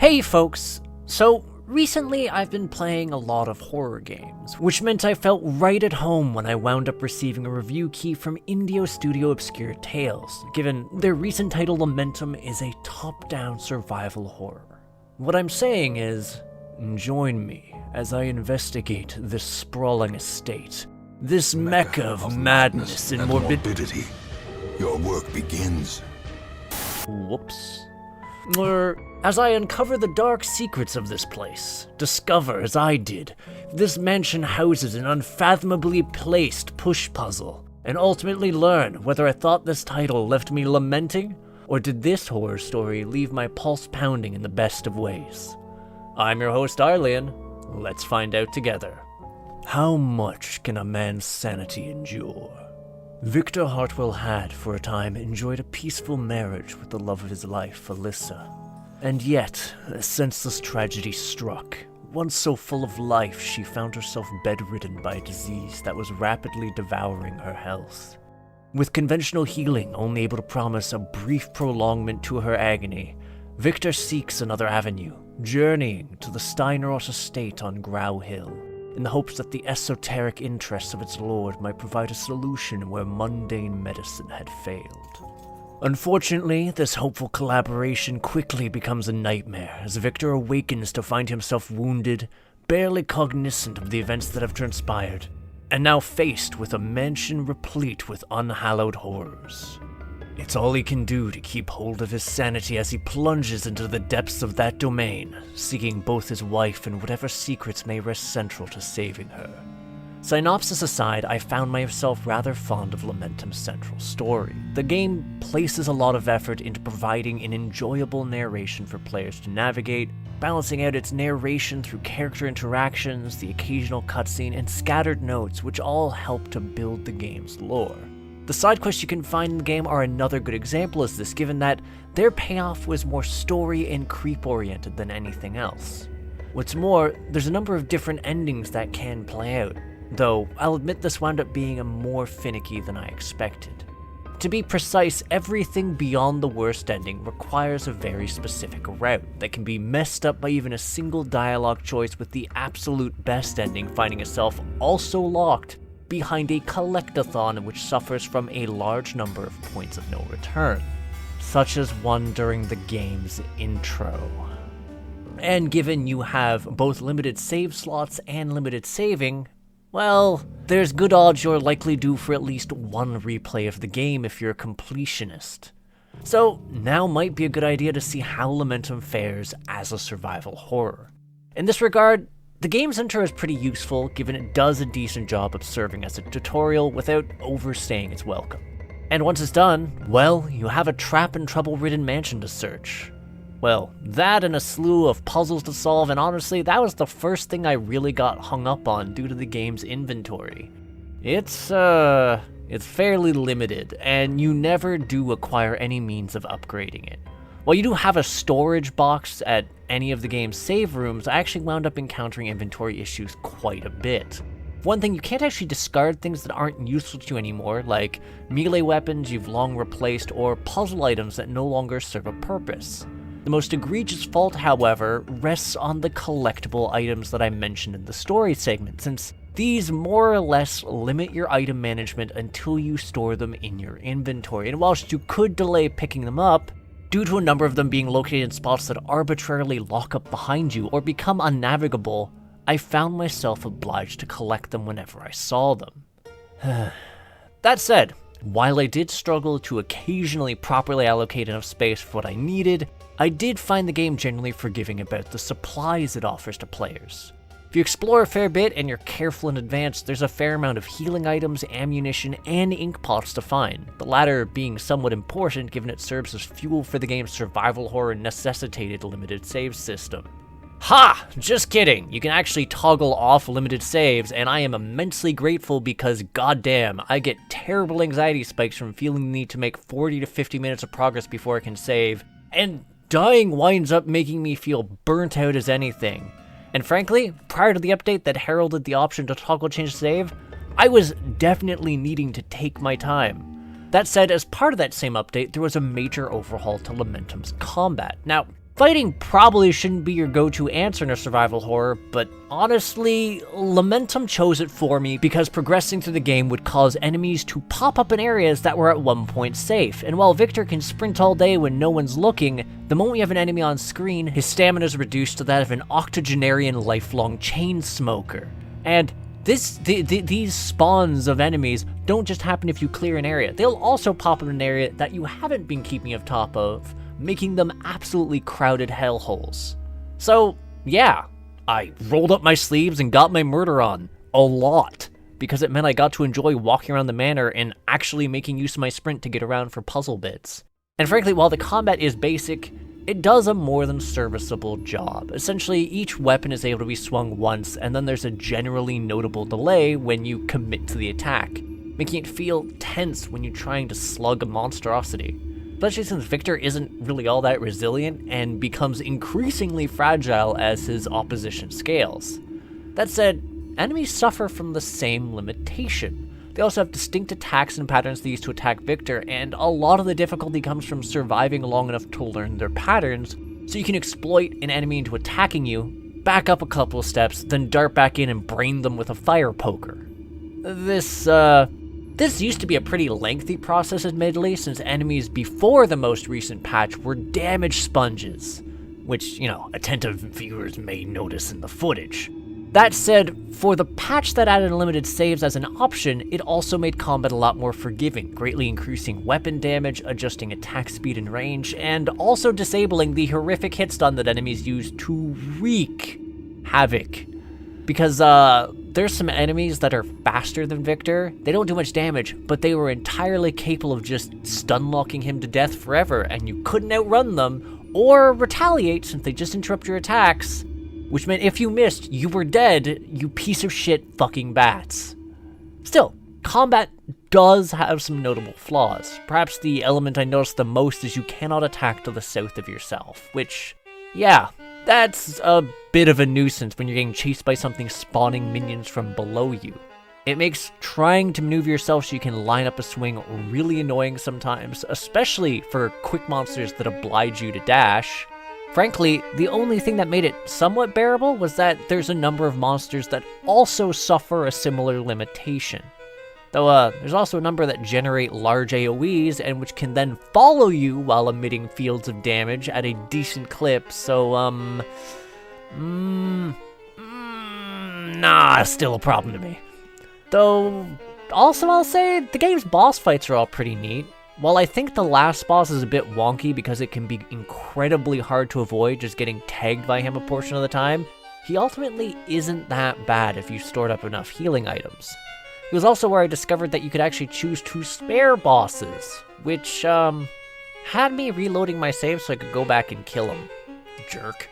Hey folks! So, recently I've been playing a lot of horror games, which meant I felt right at home when I wound up receiving a review key from Indio Studio Obscure Tales, given their recent title Lamentum is a top-down survival horror. What I'm saying is, join me as I investigate this sprawling estate, this mecca of madness and morbidity. Your work begins. Whoops. As I uncover the dark secrets of this place, discover, as I did, this mansion houses an unfathomably placed push puzzle, and ultimately learn whether I thought this title left me lamenting, or did this horror story leave my pulse pounding in the best of ways. I'm your host Arlyeon. Let's find out together. How much can a man's sanity endure? Victor Hartwell had, for a time, enjoyed a peaceful marriage with the love of his life, Alyssa. And yet, a senseless tragedy struck. Once so full of life, she found herself bedridden by a disease that was rapidly devouring her health. With conventional healing only able to promise a brief prolongment to her agony, Victor seeks another avenue, journeying to the Steineros estate on Grau Hill, in the hopes that the esoteric interests of its lord might provide a solution where mundane medicine had failed. Unfortunately, this hopeful collaboration quickly becomes a nightmare as Victor awakens to find himself wounded, barely cognizant of the events that have transpired, and now faced with a mansion replete with unhallowed horrors. It's all he can do to keep hold of his sanity as he plunges into the depths of that domain, seeking both his wife and whatever secrets may rest central to saving her. Synopsis aside, I found myself rather fond of Lamentum's central story. The game places a lot of effort into providing an enjoyable narration for players to navigate, balancing out its narration through character interactions, the occasional cutscene, and scattered notes, which all help to build the game's lore. The side quests you can find in the game are another good example of this, given that their payoff was more story and creep-oriented than anything else. What's more, there's a number of different endings that can play out, though I'll admit this wound up being more finicky than I expected. To be precise, everything beyond the worst ending requires a very specific route that can be messed up by even a single dialogue choice, with the absolute best ending finding itself also locked behind a collectathon which suffers from a large number of points of no return, such as one during the game's intro. And given you have both limited save slots and limited saving, well, there's good odds you're likely due for at least one replay of the game if you're a completionist. So now might be a good idea to see how Lamentum fares as a survival horror. In this regard, the game's intro is pretty useful, given it does a decent job of serving as a tutorial without overstaying its welcome. And once it's done, well, you have a trap and trouble-ridden mansion to search. Well, that and a slew of puzzles to solve, and honestly, that was the first thing I really got hung up on due to the game's inventory. It's fairly limited, and you never do acquire any means of upgrading it. While you do have a storage box at any of the game's save rooms, I actually wound up encountering inventory issues quite a bit. One thing, you can't actually discard things that aren't useful to you anymore, like melee weapons you've long replaced or puzzle items that no longer serve a purpose. The most egregious fault, however, rests on the collectible items that I mentioned in the story segment, since these more or less limit your item management until you store them in your inventory, and whilst you could delay picking them up, due to a number of them being located in spots that arbitrarily lock up behind you or become unnavigable, I found myself obliged to collect them whenever I saw them. That said, while I did struggle to occasionally properly allocate enough space for what I needed, I did find the game generally forgiving about the supplies it offers to players. If you explore a fair bit and you're careful in advance, there's a fair amount of healing items, ammunition, and ink pots to find, the latter being somewhat important given it serves as fuel for the game's survival horror necessitated limited save system. Ha! Just kidding! You can actually toggle off limited saves, and I am immensely grateful because goddamn, I get terrible anxiety spikes from feeling the need to make 40 to 50 minutes of progress before I can save, and dying winds up making me feel burnt out as anything. And frankly, prior to the update that heralded the option to toggle change save, I was definitely needing to take my time. That said, as part of that same update, there was a major overhaul to Lamentum's combat. Now, Fighting probably shouldn't be your go-to answer in a survival horror, but honestly, Lamentum chose it for me because progressing through the game would cause enemies to pop up in areas that were at one point safe, and while Victor can sprint all day when no one's looking, the moment you have an enemy on screen, his stamina is reduced to that of an octogenarian lifelong chain smoker. And these spawns of enemies don't just happen if you clear an area, they'll also pop up in an area that you haven't been keeping on top of, making them absolutely crowded hellholes. So, yeah, I rolled up my sleeves and got my murder on. A lot. Because it meant I got to enjoy walking around the manor and actually making use of my sprint to get around for puzzle bits. And frankly, while the combat is basic, it does a more than serviceable job. Essentially, each weapon is able to be swung once, and then there's a generally notable delay when you commit to the attack, making it feel tense when you're trying to slug a monstrosity. Especially since Victor isn't really all that resilient and becomes increasingly fragile as his opposition scales. That said, enemies suffer from the same limitation. They also have distinct attacks and patterns they use to attack Victor, and a lot of the difficulty comes from surviving long enough to learn their patterns, so you can exploit an enemy into attacking you, back up a couple of steps, then dart back in and brain them with a fire poker. This used to be a pretty lengthy process, admittedly, since enemies before the most recent patch were damage sponges, which, attentive viewers may notice in the footage. That said, for the patch that added unlimited saves as an option, it also made combat a lot more forgiving, greatly increasing weapon damage, adjusting attack speed and range, and also disabling the horrific hit stun that enemies use to wreak havoc. Because, there's some enemies that are faster than Victor. They don't do much damage, but they were entirely capable of just stun-locking him to death forever, and you couldn't outrun them, or retaliate since they just interrupt your attacks, which meant if you missed, you were dead, you piece of shit fucking bats. Still, combat does have some notable flaws. Perhaps the element I noticed the most is you cannot attack to the south of yourself, which, yeah, that's a bit of a nuisance when you're getting chased by something spawning minions from below you. It makes trying to maneuver yourself so you can line up a swing really annoying sometimes, especially for quick monsters that oblige you to dash. Frankly, the only thing that made it somewhat bearable was that there's a number of monsters that also suffer a similar limitation. Though, there's also a number that generate large AoEs and which can then follow you while emitting fields of damage at a decent clip, so, still a problem to me. Though, also I'll say, the game's boss fights are all pretty neat. While I think the last boss is a bit wonky because it can be incredibly hard to avoid just getting tagged by him a portion of the time, he ultimately isn't that bad if you stored up enough healing items. It was also where I discovered that you could actually choose to spare bosses, which, had me reloading my save so I could go back and kill him. Jerk.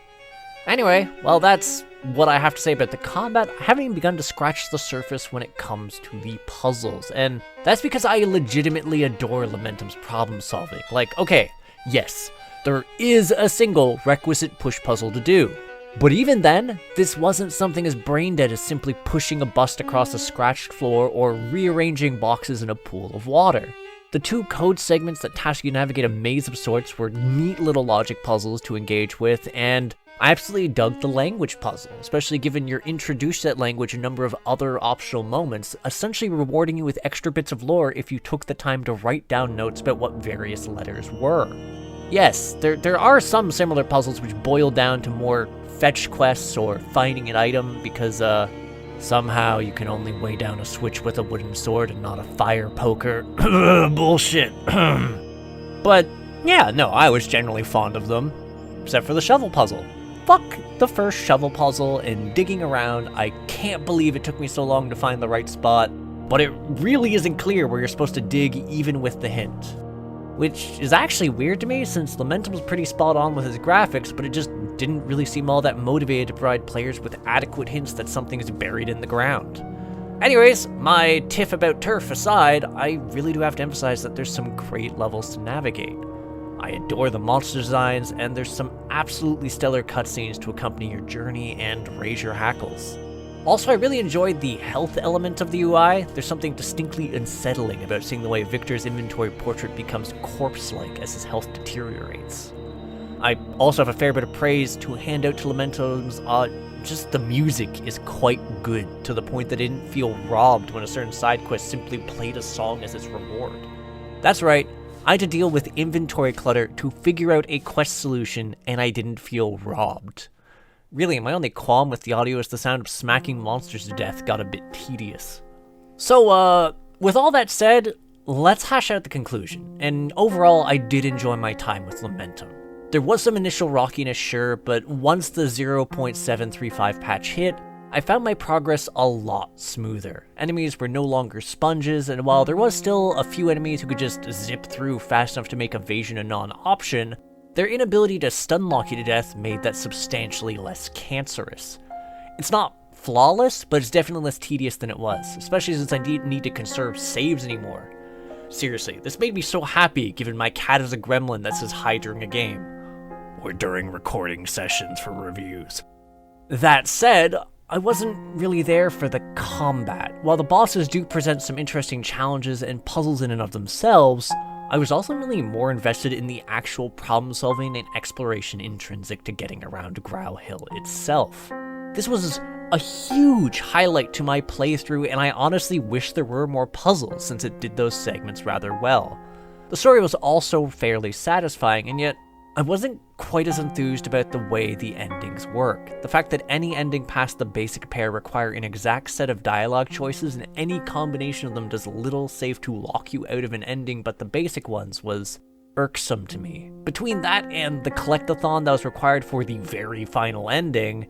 Anyway, well, that's what I have to say about the combat. I haven't even begun to scratch the surface when it comes to the puzzles, and that's because I legitimately adore Lamentum's problem solving. Like, okay, yes, there is a single requisite push puzzle to do. But even then, this wasn't something as brain dead as simply pushing a bust across a scratched floor or rearranging boxes in a pool of water. The two code segments that task you to navigate a maze of sorts were neat little logic puzzles to engage with, and I absolutely dug the language puzzle, especially given you're introduced to that language a number of other optional moments, essentially rewarding you with extra bits of lore if you took the time to write down notes about what various letters were. Yes, there are some similar puzzles which boil down to more fetch quests or finding an item because somehow you can only weigh down a switch with a wooden sword and not a fire poker. Bullshit. But yeah, no, I was generally fond of them, except for the shovel puzzle. Fuck the first shovel puzzle and digging around. I can't believe it took me so long to find the right spot, but it really isn't clear where you're supposed to dig even with the hint. Which is actually weird to me, since Lamentum was pretty spot on with his graphics, but it just didn't really seem all that motivated to provide players with adequate hints that something is buried in the ground. Anyways, my tiff about turf aside, I really do have to emphasize that there's some great levels to navigate. I adore the monster designs, and there's some absolutely stellar cutscenes to accompany your journey and raise your hackles. Also, I really enjoyed the health element of the UI. There's something distinctly unsettling about seeing the way Victor's inventory portrait becomes corpse-like as his health deteriorates. I Also have a fair bit of praise to hand out to Lamentum's, just the music is quite good, to the point that I didn't feel robbed when a certain side quest simply played a song as its reward. That's right, I had to deal with inventory clutter to figure out a quest solution, and I didn't feel robbed. Really, my only qualm with the audio is the sound of smacking monsters to death got a bit tedious. So, with all that said, let's hash out the conclusion, and overall I did enjoy my time with Lamentum. There was some initial rockiness, sure, but once the 0.735 patch hit, I found my progress a lot smoother. Enemies were no longer sponges, and while there was still a few enemies who could just zip through fast enough to make evasion a non-option, their inability to stun lock you to death made that substantially less cancerous. It's not flawless, but it's definitely less tedious than it was, especially since I didn't need to conserve saves anymore. Seriously, this made me so happy given my cat is a gremlin that says hi during a game. Or during recording sessions for reviews. That said, I wasn't really there for the combat. While the bosses do present some interesting challenges and puzzles in and of themselves, I was ultimately more invested in the actual problem solving and exploration intrinsic to getting around Grau Hill itself. This was a huge highlight to my playthrough, and I honestly wish there were more puzzles since it did those segments rather well. The story was also fairly satisfying, and yet I wasn't quite as enthused about the way the endings work. The fact that any ending past the basic pair require an exact set of dialogue choices and any combination of them does little save to lock you out of an ending but the basic ones was irksome to me. Between that and the collectathon that was required for the very final ending,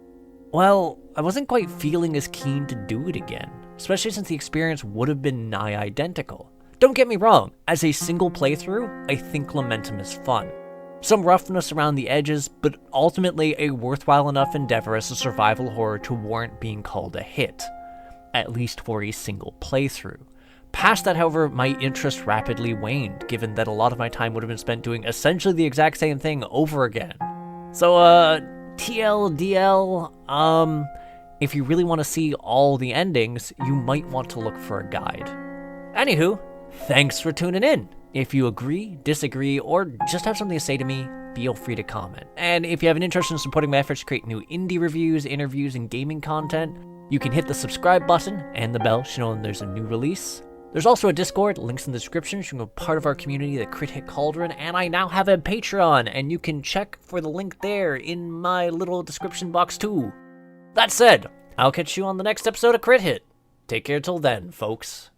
well, I wasn't quite feeling as keen to do it again, especially since the experience would have been nigh identical. Don't get me wrong, as a single playthrough, I think Lamentum is fun. Some roughness around the edges, but ultimately a worthwhile enough endeavor as a survival horror to warrant being called a hit, at least for a single playthrough. Past that, however, my interest rapidly waned, given that a lot of my time would have been spent doing essentially the exact same thing over again. So, TLDL, if you really want to see all the endings, you might want to look for a guide. Anywho, thanks for tuning in. If you agree, disagree, or just have something to say to me, feel free to comment. And if you have an interest in supporting my efforts to create new indie reviews, interviews, and gaming content, you can hit the subscribe button and the bell to know when there's a new release. There's also a Discord, links in the description, so you can be part of our community, the Crit Hit Cauldron, and I now have a Patreon, and you can check for the link there in my little description box too. That said, I'll catch you on the next episode of Crit Hit. Take care till then, folks.